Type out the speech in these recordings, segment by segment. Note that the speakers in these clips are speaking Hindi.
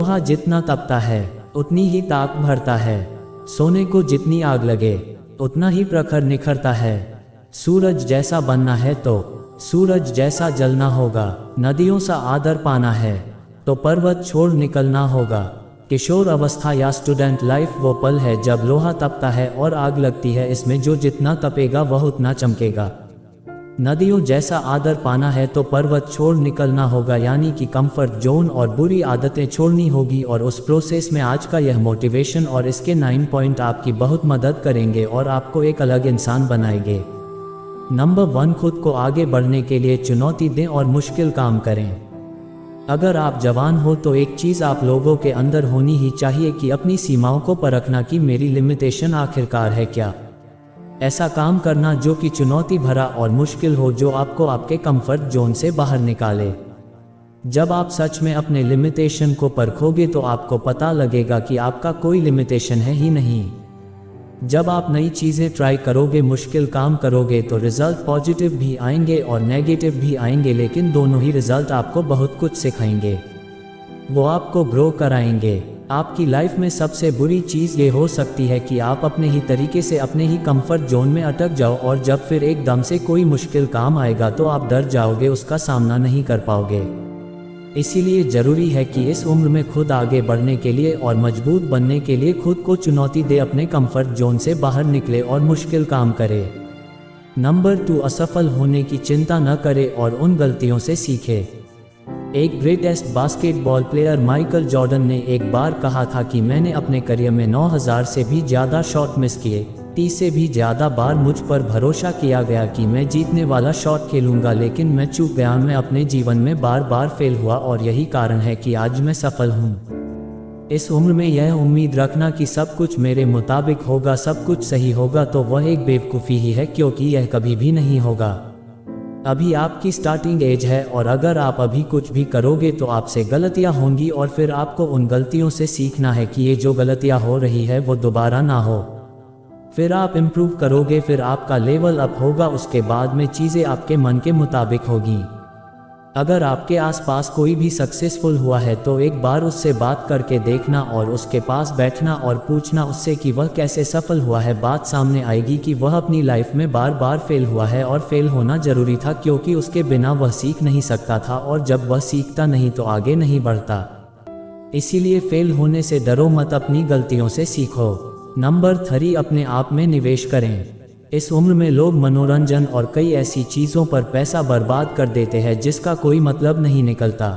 लोहा जितना तपता है उतनी ही ताप भरता है। सोने को जितनी आग लगे उतना ही प्रखर निखरता है। सूरज जैसा बनना है तो सूरज जैसा जलना होगा। नदियों सा आदर पाना है तो पर्वत छोड़ निकलना होगा। किशोर अवस्था या स्टूडेंट लाइफ वो पल है जब लोहा तपता है और आग लगती है, इसमें जो जितना तपेगा वह उतना चमकेगा। नदियों जैसा आदर पाना है तो पर्वत छोड़ निकलना होगा, यानी कि कंफर्ट जोन और बुरी आदतें छोड़नी होगी। और उस प्रोसेस में आज का यह मोटिवेशन और इसके 9 पॉइंट आपकी बहुत मदद करेंगे और आपको एक अलग इंसान बनाएंगे। नंबर 1, खुद को आगे बढ़ने के लिए चुनौती दें और मुश्किल काम करें। अगर आप जवान हो तो एक चीज़ आप लोगों के अंदर होनी ही चाहिए कि अपनी सीमाओं को परखना कि मेरी लिमिटेशन आखिरकार है क्या। ऐसा काम करना जो कि चुनौती भरा और मुश्किल हो, जो आपको आपके कंफर्ट जोन से बाहर निकाले। जब आप सच में अपने लिमिटेशन को परखोगे तो आपको पता लगेगा कि आपका कोई लिमिटेशन है ही नहीं। जब आप नई चीज़ें ट्राई करोगे, मुश्किल काम करोगे तो रिजल्ट पॉजिटिव भी आएंगे और नेगेटिव भी आएंगे, लेकिन दोनों ही रिजल्ट आपको बहुत कुछ सिखाएंगे। वो आपको ग्रो कराएंगे। आपकी लाइफ में सबसे बुरी चीज़ ये हो सकती है कि आप अपने ही तरीके से अपने ही कंफर्ट जोन में अटक जाओ और जब फिर एकदम से कोई मुश्किल काम आएगा तो आप डर जाओगे, उसका सामना नहीं कर पाओगे। इसीलिए ज़रूरी है कि इस उम्र में खुद आगे बढ़ने के लिए और मजबूत बनने के लिए खुद को चुनौती दे, अपने कंफर्ट जोन से बाहर निकले और मुश्किल काम करे। नंबर 2, असफल होने की चिंता न करे और उन गलतियों से सीखे। एक greatest basketball player Michael Jordan ने एक बार कहा था कि मैंने अपने करियर में 9000 से भी ज़्यादा शॉट मिस किए। 30 से भी ज़्यादा बार मुझ पर भरोसा किया गया कि मैं जीतने वाला शॉट खेलूंगा, लेकिन मैं चूक गया। मैं अपने जीवन में बार बार फेल हुआ और यही कारण है कि आज मैं सफल हूँ। इस उम्र में यह उम्मीद रखना कि सब कुछ मेरे मुताबिक होगा, सब कुछ सही होगा, तो वह एक बेवकूफ़ी ही है, क्योंकि यह कभी भी नहीं होगा। अभी आपकी स्टार्टिंग एज है और अगर आप अभी कुछ भी करोगे तो आपसे गलतियां होंगी और फिर आपको उन गलतियों से सीखना है कि ये जो गलतियां हो रही है वो दोबारा ना हो। फिर आप इम्प्रूव करोगे, फिर आपका लेवल अप होगा, उसके बाद में चीज़ें आपके मन के मुताबिक होगी। अगर आपके आसपास कोई भी सक्सेसफुल हुआ है तो एक बार उससे बात करके देखना और उसके पास बैठना और पूछना उससे कि वह कैसे सफल हुआ है। बात सामने आएगी कि वह अपनी लाइफ में बार बार फेल हुआ है और फेल होना जरूरी था, क्योंकि उसके बिना वह सीख नहीं सकता था और जब वह सीखता नहीं तो आगे नहीं बढ़ता। इसीलिए फेल होने से डरो मत, अपनी गलतियों से सीखो। नंबर 3, अपने आप में निवेश करें। इस उम्र में लोग मनोरंजन और कई ऐसी चीज़ों पर पैसा बर्बाद कर देते हैं जिसका कोई मतलब नहीं निकलता।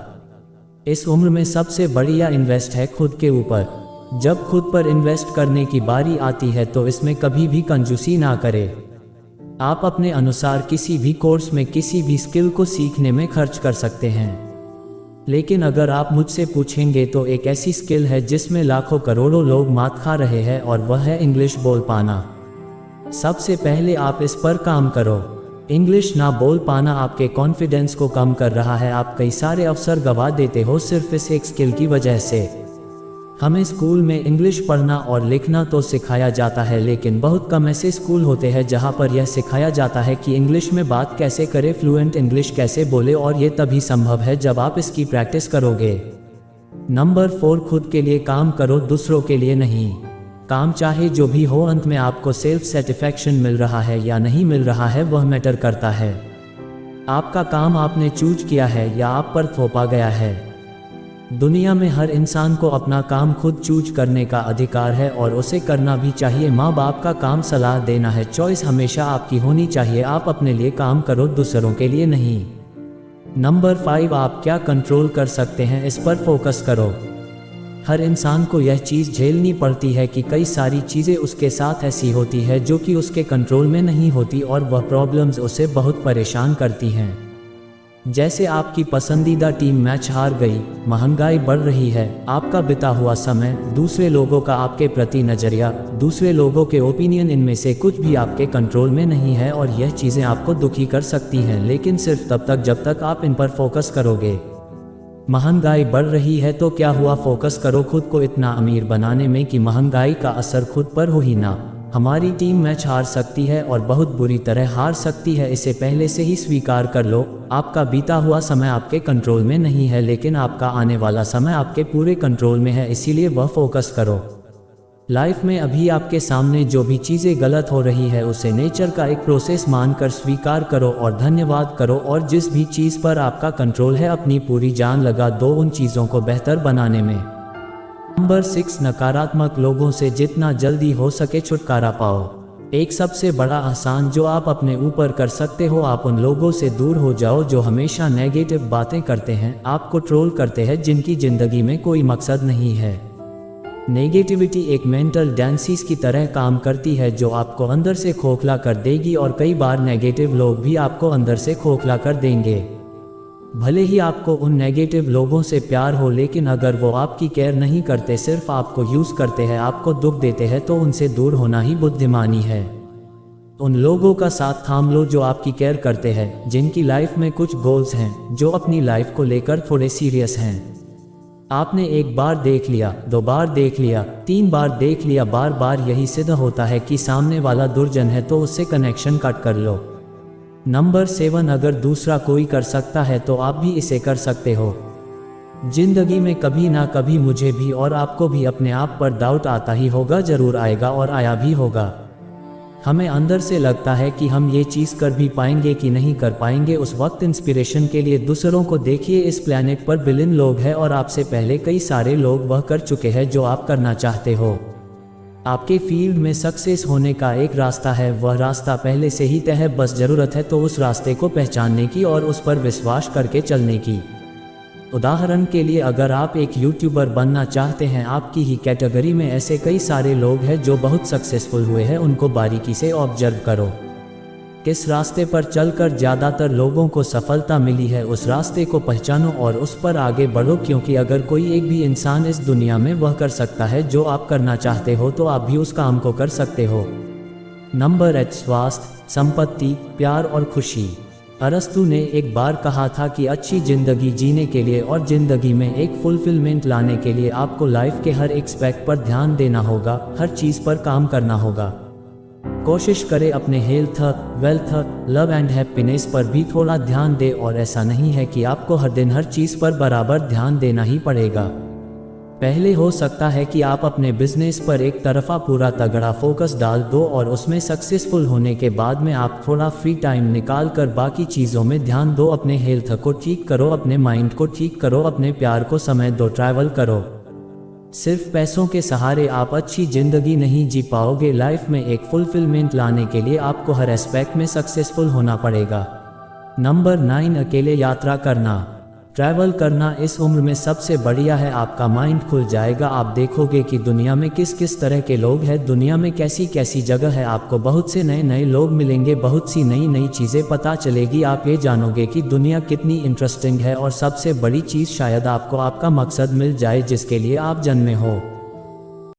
इस उम्र में सबसे बढ़िया इन्वेस्ट है खुद के ऊपर। जब खुद पर इन्वेस्ट करने की बारी आती है तो इसमें कभी भी कंजूसी ना करें। आप अपने अनुसार किसी भी कोर्स में किसी भी स्किल को सीखने में खर्च कर सकते हैं, लेकिन अगर आप मुझसे पूछेंगे तो एक ऐसी स्किल है जिसमें लाखों करोड़ों लोग मात खा रहे हैं और वह है इंग्लिश बोल पाना। सबसे पहले आप इस पर काम करो। इंग्लिश ना बोल पाना आपके कॉन्फिडेंस को कम कर रहा है। आप कई सारे अवसर गंवा देते हो सिर्फ इस एक स्किल की वजह से। हमें स्कूल में इंग्लिश पढ़ना और लिखना तो सिखाया जाता है, लेकिन बहुत कम ऐसे स्कूल होते हैं जहां पर यह सिखाया जाता है कि इंग्लिश में बात कैसे करें, फ्लुएंट इंग्लिश कैसे बोले, और ये तभी संभव है जब आप इसकी प्रैक्टिस करोगे। नंबर 4, खुद के लिए काम करो, दूसरों के लिए नहीं। काम चाहे जो भी हो, अंत में आपको सेल्फ सेटिस्फैक्शन मिल रहा है या नहीं मिल रहा है वह मैटर करता है। आपका काम आपने चूज किया है या आप पर थोपा गया है। दुनिया में हर इंसान को अपना काम खुद चूज करने का अधिकार है और उसे करना भी चाहिए। माँ बाप का काम सलाह देना है, चॉइस हमेशा आपकी होनी चाहिए। आप अपने लिए काम करो, दूसरों के लिए नहीं। नंबर 5, आप क्या कंट्रोल कर सकते हैं इस पर फोकस करो। हर इंसान को यह चीज़ झेलनी पड़ती है कि कई सारी चीज़ें उसके साथ ऐसी होती है जो कि उसके कंट्रोल में नहीं होती और वह प्रॉब्लम्स उसे बहुत परेशान करती हैं। जैसे आपकी पसंदीदा टीम मैच हार गई, महंगाई बढ़ रही है, आपका बिता हुआ समय, दूसरे लोगों का आपके प्रति नज़रिया, दूसरे लोगों के ओपिनियन, इनमें से कुछ भी आपके कंट्रोल में नहीं है और यह चीज़ें आपको दुखी कर सकती हैं, लेकिन सिर्फ तब तक जब तक आप इन पर फोकस करोगे। महंगाई बढ़ रही है तो क्या हुआ, फोकस करो खुद को इतना अमीर बनाने में कि महंगाई का असर खुद पर हो ही ना। हमारी टीम मैच हार सकती है और बहुत बुरी तरह हार सकती है, इसे पहले से ही स्वीकार कर लो। आपका बीता हुआ समय आपके कंट्रोल में नहीं है, लेकिन आपका आने वाला समय आपके पूरे कंट्रोल में है, इसीलिए वह फोकस करो। लाइफ में अभी आपके सामने जो भी चीज़ें गलत हो रही है उसे नेचर का एक प्रोसेस मानकर स्वीकार करो और धन्यवाद करो, और जिस भी चीज़ पर आपका कंट्रोल है अपनी पूरी जान लगा दो उन चीज़ों को बेहतर बनाने में। नंबर 6, नकारात्मक लोगों से जितना जल्दी हो सके छुटकारा पाओ। एक सबसे बड़ा आसान जो आप अपने ऊपर कर सकते हो, आप उन लोगों से दूर हो जाओ जो हमेशा नेगेटिव बातें करते हैं, आपको ट्रोल करते हैं, जिनकी ज़िंदगी में कोई मकसद नहीं है। नेगेटिविटी एक मेंटल डांसिस की तरह काम करती है जो आपको अंदर से खोखला कर देगी, और कई बार नेगेटिव लोग भी आपको अंदर से खोखला कर देंगे। भले ही आपको उन नेगेटिव लोगों से प्यार हो, लेकिन अगर वो आपकी केयर नहीं करते, सिर्फ आपको यूज़ करते हैं, आपको दुख देते हैं, तो उनसे दूर होना ही बुद्धिमानी है। उन लोगों का साथ थाम लो जो आपकी केयर करते हैं, जिनकी लाइफ में कुछ गोल्स हैं, जो अपनी लाइफ को लेकर थोड़े सीरियस हैं। आपने एक बार देख लिया, 2 बार देख लिया, 3 बार देख लिया, बार बार यही सिद्ध होता है कि सामने वाला दुर्जन है, तो उससे कनेक्शन कट कर लो। नंबर 7, अगर दूसरा कोई कर सकता है तो आप भी इसे कर सकते हो। जिंदगी में कभी ना कभी मुझे भी और आपको भी अपने आप पर डाउट आता ही होगा, जरूर आएगा और आया भी होगा। हमें अंदर से लगता है कि हम ये चीज़ कर भी पाएंगे कि नहीं कर पाएंगे। उस वक्त इंस्पिरेशन के लिए दूसरों को देखिए। इस प्लैनेट पर बिलियन लोग हैं और आपसे पहले कई सारे लोग वह कर चुके हैं जो आप करना चाहते हो। आपके फील्ड में सक्सेस होने का एक रास्ता है, वह रास्ता पहले से ही तय है, बस ज़रूरत है तो उस रास्ते को पहचानने की और उस पर विश्वास करके चलने की। उदाहरण के लिए अगर आप एक यूट्यूबर बनना चाहते हैं, आपकी ही कैटेगरी में ऐसे कई सारे लोग हैं जो बहुत सक्सेसफुल हुए हैं, उनको बारीकी से ऑब्जर्व करो। किस रास्ते पर चलकर ज़्यादातर लोगों को सफलता मिली है, उस रास्ते को पहचानो और उस पर आगे बढ़ो, क्योंकि अगर कोई एक भी इंसान इस दुनिया में वह कर सकता है जो आप करना चाहते हो, तो आप भी उस काम को कर सकते हो। नंबर 8, स्वास्थ्य, संपत्ति, प्यार और खुशी। अरस्तु ने एक बार कहा था कि अच्छी ज़िंदगी जीने के लिए और ज़िंदगी में एक फुलफिलमेंट लाने के लिए आपको लाइफ के हर एस्पेक्ट पर ध्यान देना होगा, हर चीज़ पर काम करना होगा। कोशिश करें अपने health, wealth, love and happiness पर भी थोड़ा ध्यान दें, और ऐसा नहीं है कि आपको हर दिन हर चीज़ पर बराबर ध्यान देना ही पड़ेगा। पहले हो सकता है कि आप अपने बिजनेस पर एक तरफा पूरा तगड़ा फोकस डाल दो और उसमें सक्सेसफुल होने के बाद में आप थोड़ा फ्री टाइम निकाल कर बाकी चीज़ों में ध्यान दो। अपने हेल्थ को ठीक करो, अपने माइंड को ठीक करो, अपने प्यार को समय दो, ट्रैवल करो। सिर्फ पैसों के सहारे आप अच्छी ज़िंदगी नहीं जी पाओगे। लाइफ में एक फुलफिलमेंट लाने के लिए आपको हर एस्पेक्ट में सक्सेसफुल होना पड़ेगा। नंबर 9, अकेले यात्रा करना। ट्रैवल करना इस उम्र में सबसे बढ़िया है। आपका माइंड खुल जाएगा, आप देखोगे कि दुनिया में किस किस तरह के लोग हैं, दुनिया में कैसी कैसी जगह है। आपको बहुत से नए नए लोग मिलेंगे, बहुत सी नई नई चीज़ें पता चलेगी। आप ये जानोगे कि दुनिया कितनी इंटरेस्टिंग है, और सबसे बड़ी चीज़ शायद आपको आपका मकसद मिल जाए जिसके लिए आप जन्मे हो।